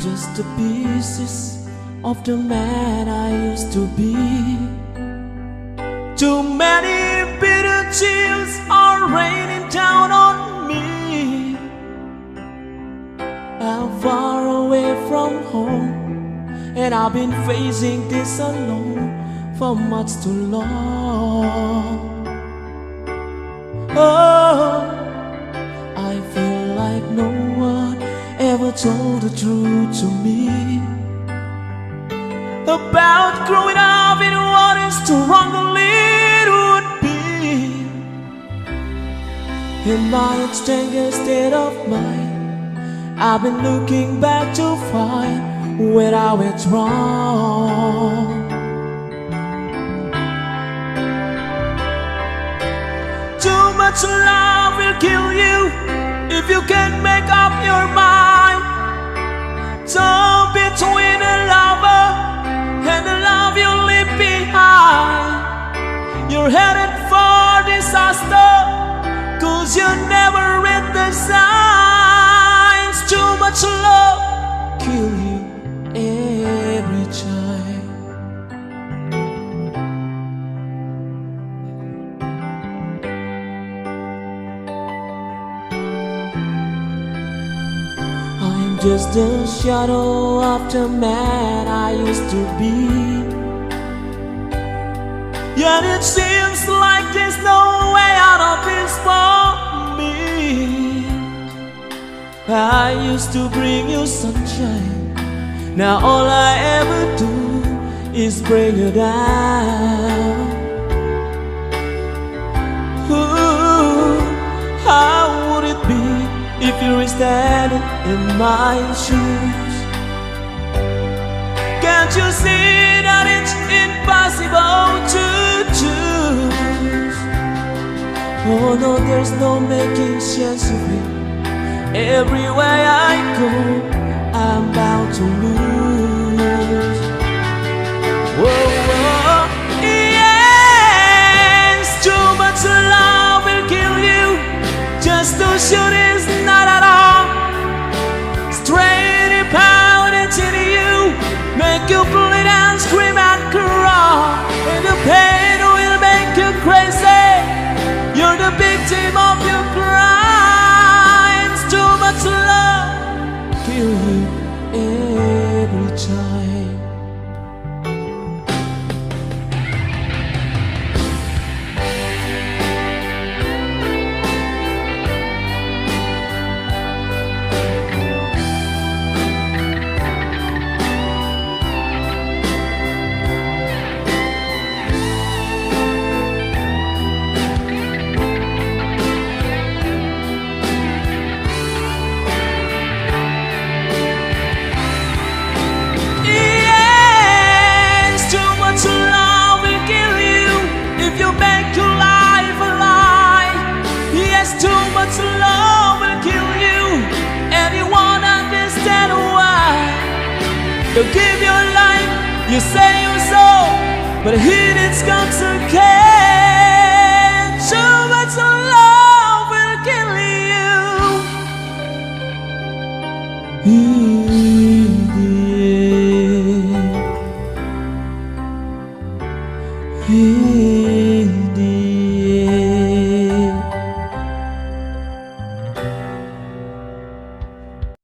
just the pieces of the man I used to be. Too many bitter tears are raining down on me. I'm far away from home, and I've been facing this alone for much too long. Oh, I feel like no one ever told the truth to me about growing up in what is too wrong the lead would be. In my extended state of mind, I've been looking back to find where I went wrong. Too much love will kill you if you can't make up your mind. So between a lover and the love you leave behind, you're headed for disaster, 'cause you never read the signs. Too much love kill you every time. I'm just a shadow of the man I used to be. Yet it seems like there's no way out of this for me. I used to bring you sunshine, now all I ever do is bring you down. Ooh, how would it be if you were standing in my shoes? Can't you see that it's impossible to choose? Oh no, there's no making sense of it. Everywhere I go, I'm bound to lose. Whoa, whoa, yes, too much love will kill you. Just to shoot is not at all. Straight pound into you, make you bleed and scream and crawl. And the pain will make you crazy. You're the victim of your crimes. Too much love kill you every time. Love will kill you, and you won't understand why. You give your life, you say your soul, but here it's comes again.